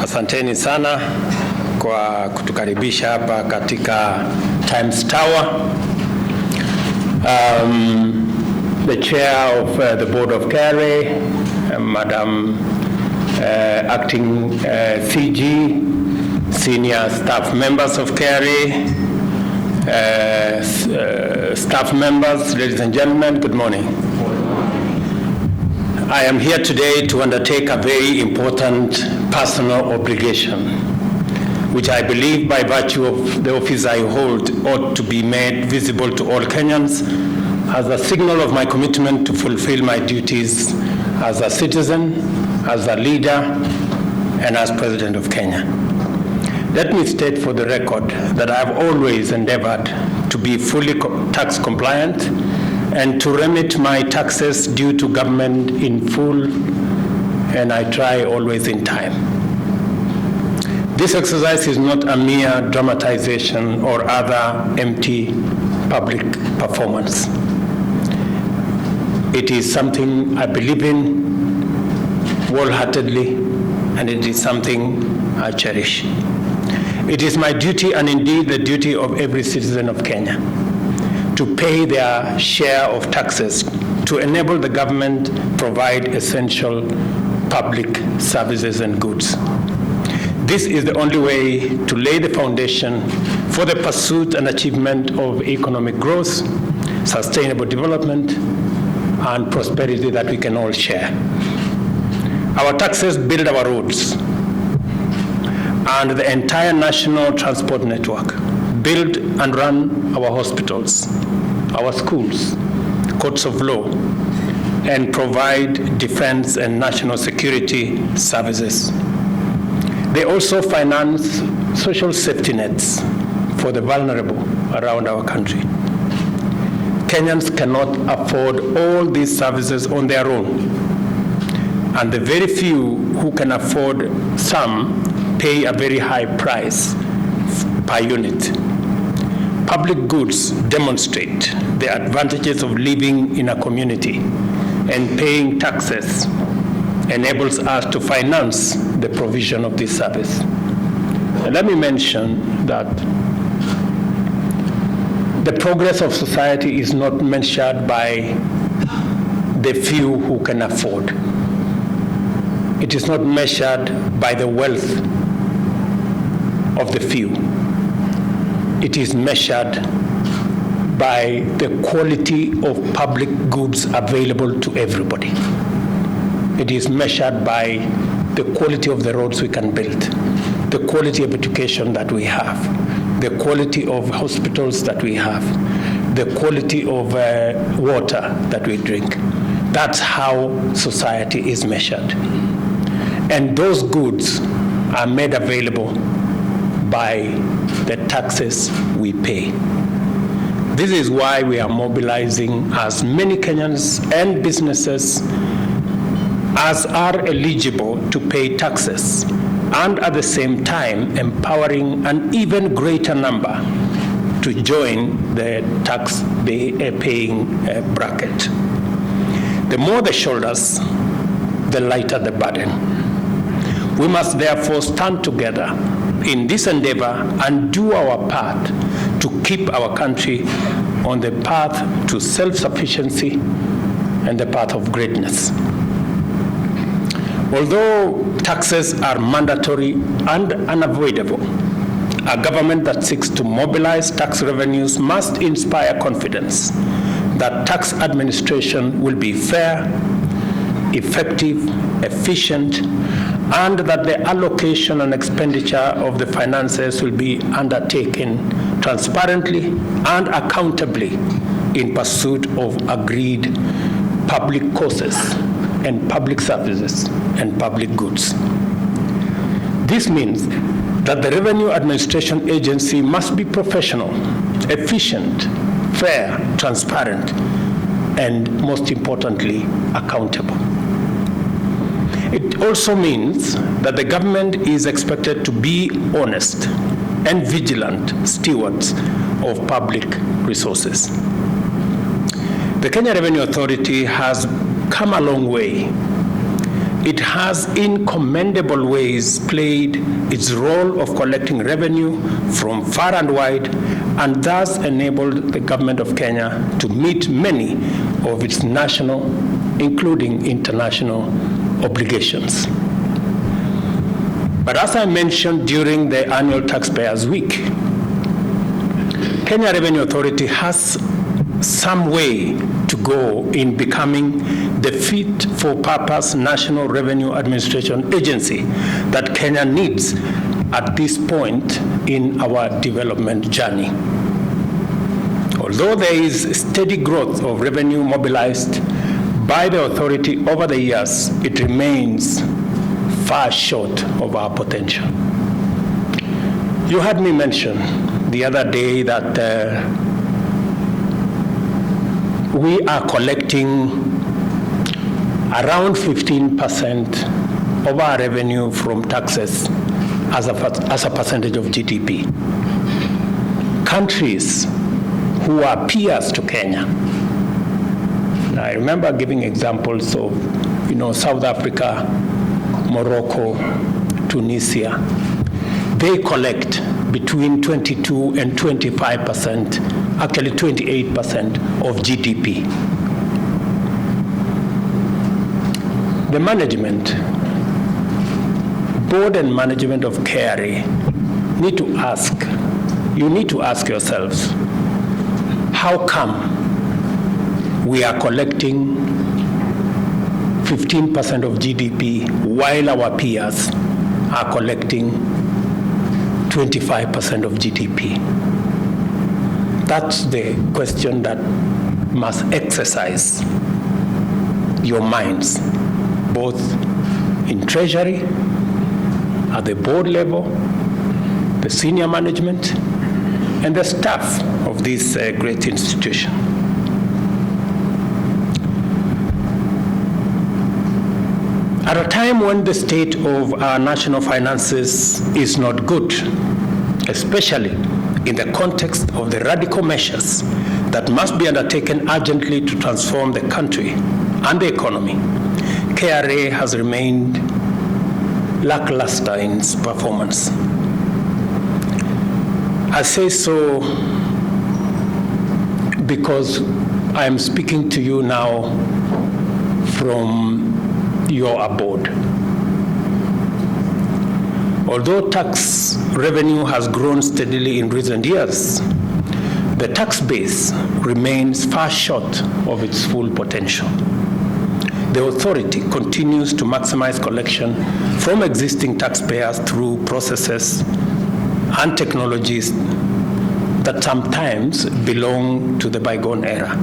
Asanteni sana kwa kutukaribisha hapa katika TimesTower. The chair of the board of KRA, Madam Acting CG, senior staff members of KRA, staff members, ladies and gentlemen, good morning. I am here today to undertake a very important personal obligation, which I believe by virtue of the office I hold ought to be made visible to all Kenyans as a signal of my commitment to fulfill my duties as a citizen, as a leader, and as President of Kenya. Let me state for the record that I have always endeavored to be fully tax compliant and to remit my taxes due to government in full, and I try always in time. This exercise is not a mere dramatization or other empty public performance. It is something I believe in wholeheartedly, and it is something I cherish. It is my duty, and indeed the duty of every citizen of Kenya, to pay their share of taxes to enable the government provide essential public services and goods. This is the only way to lay the foundation for the pursuit and achievement of economic growth, sustainable development, and prosperity that we can all share. Our taxes build our roads and the entire national transport network, build and run our hospitals, our schools, courts of law, and provide defense and national security services. They also finance social safety nets for the vulnerable around our country. Kenyans cannot afford all these services on their own, and the very few who can afford some pay a very high price per unit. Public goods demonstrate the advantages of living in a community, and paying taxes enables us to finance the provision of this service. And let me mention that the progress of society is not measured by the few who can afford. It is not measured by the wealth of the few. It is measured by the quality of public goods available to everybody. It is measured by the quality of the roads we can build, the quality of education that we have, the quality of hospitals that we have, the quality of water that we drink. That's how society is measured. And those goods are made available by the taxes we pay. This is why we are mobilizing as many Kenyans and businesses as are eligible to pay taxes, and at the same time empowering an even greater number to join the tax paying bracket. The more the shoulders, the lighter the burden. We must therefore stand together in this endeavor and do our part to keep our country on the path to self-sufficiency and the path of greatness. Although taxes are mandatory and unavoidable, a government that seeks to mobilize tax revenues must inspire confidence that tax administration will be fair, effective, efficient, and that the allocation and expenditure of the finances will be undertaken transparently and accountably in pursuit of agreed public causes and public services and public goods. This means that the Revenue Administration Agency must be professional, efficient, fair, transparent, and most importantly, accountable. It also means that the government is expected to be honest and vigilant stewards of public resources. The Kenya Revenue Authority has come a long way it has in commendable ways played its role of collecting revenue from far and wide, and thus enabled the government of Kenya to meet many of its national, including international, obligations. But as I mentioned during the annual Taxpayers Week, Kenya Revenue Authority has some way to go in becoming the fit-for-purpose National Revenue Administration agency that Kenya needs at this point in our development journey. Although there is steady growth of revenue mobilized by the authority over the years, it remains far short of our potential. You heard me mention the other day that we are collecting around 15% of our revenue from taxes as a percentage of GDP. Countries who are peers to Kenya, I remember giving examples of, South Africa, Morocco, Tunisia, they collect between 22 and 25%, actually 28% of GDP. The management, board and management of KRA need to ask yourselves, how come we are collecting 15% of GDP while our peers are collecting 25% of GDP? That's the question that must exercise your minds, both in Treasury, at the board level, the senior management, and the staff of this great institution. At a time when the state of our national finances is not good, especially in the context of the radical measures that must be undertaken urgently to transform the country and the economy, KRA has remained lackluster in its performance. I say so because I am speaking to you now from your abode. Although tax revenue has grown steadily in recent years, the tax base remains far short of its full potential. The authority continues to maximize collection from existing taxpayers through processes and technologies that sometimes belong to the bygone era,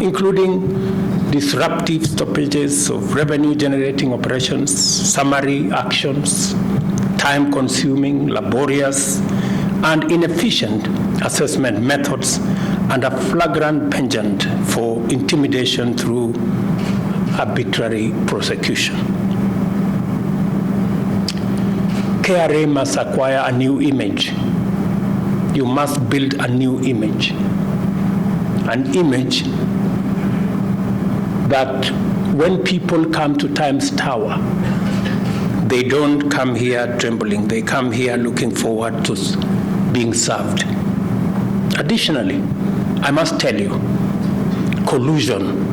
including disruptive stoppages of revenue-generating operations, summary actions, time-consuming, laborious, and inefficient assessment methods, and a flagrant penchant for intimidation through arbitrary prosecution. KRA must acquire a new image. You must build a new image. An image that when people come to TimesTower, they don't come here trembling. They come here looking forward to being served. Additionally, I must tell you, collusion,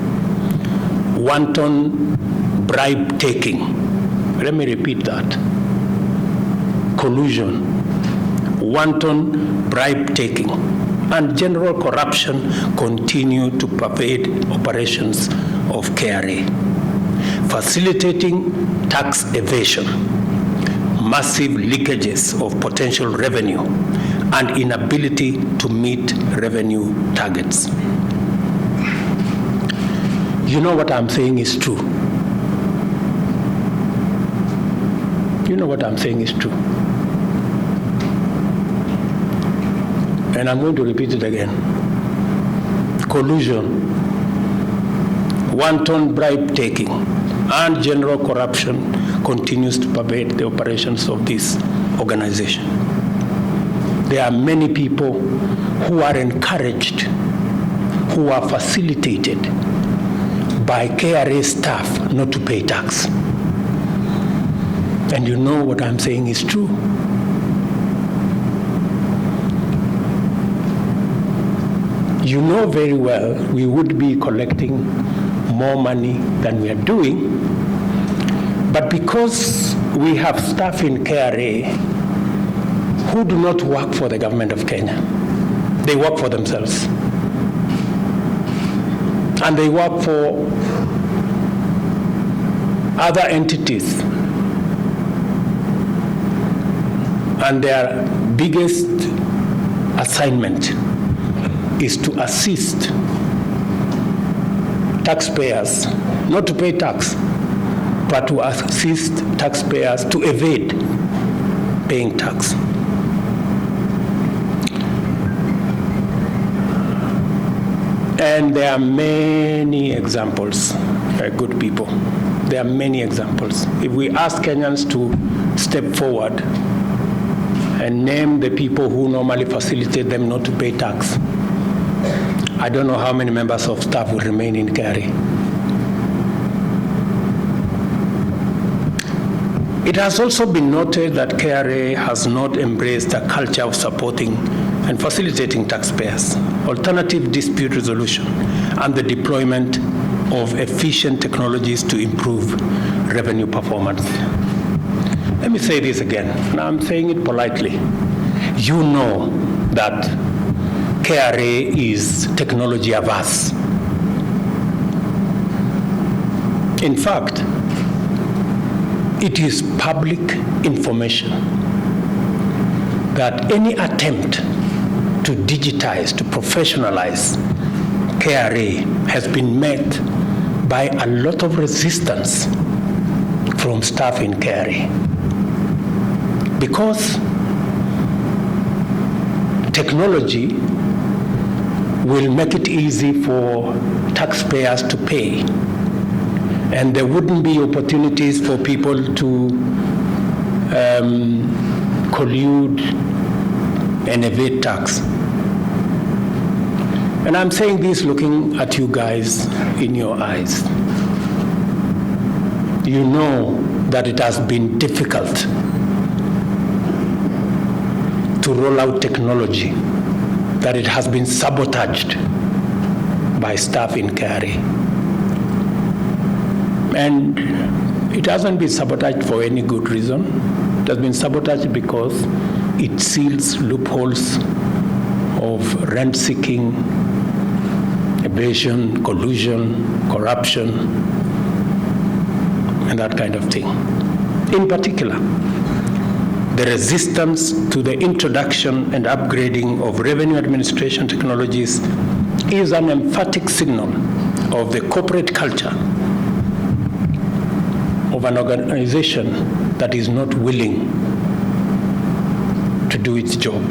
wanton bribe taking. Let me repeat that. Collusion, wanton bribe taking, and general corruption continue to pervade operations of KRA, facilitating tax evasion, massive leakages of potential revenue, and inability to meet revenue targets. You know what I'm saying is true. You know what I'm saying is true. And I'm going to repeat it again. Collusion, wanton bribe taking, and general corruption continues to pervade the operations of this organization. There are many people who are encouraged, who are facilitated by KRA staff not to pay tax. And you know what I'm saying is true. You know very well we would be collecting more money than we are doing, but because we have staff in KRA who do not work for the government of Kenya, they work for themselves. And they work for other entities. And their biggest assignment is to assist taxpayers, not to pay tax, but to assist taxpayers to evade paying tax. And there are many examples, good people. There are many examples. If we ask Kenyans to step forward and name the people who normally facilitate them not to pay tax, I don't know how many members of staff will remain in KRA. It has also been noted that KRA has not embraced a culture of supporting and facilitating taxpayers, alternative dispute resolution, and the deployment of efficient technologies to improve revenue performance. Let me say this again, and I'm saying it politely. You know that KRA is technology averse. In fact, it is public information that any attempt to digitize, to professionalize KRA has been met by a lot of resistance from staff in KRA. Because technology will make it easy for taxpayers to pay. And there wouldn't be opportunities for people to collude and evade tax. And I'm saying this looking at you guys in your eyes. You know that it has been difficult to roll out technology, that it has been sabotaged by staff in KRA. And it hasn't been sabotaged for any good reason. It has been sabotaged because it seals loopholes of rent-seeking, evasion, collusion, corruption, and that kind of thing. In particular, the resistance to the introduction and upgrading of revenue administration technologies is an emphatic signal of the corporate culture of an organization that is not willing to do its job.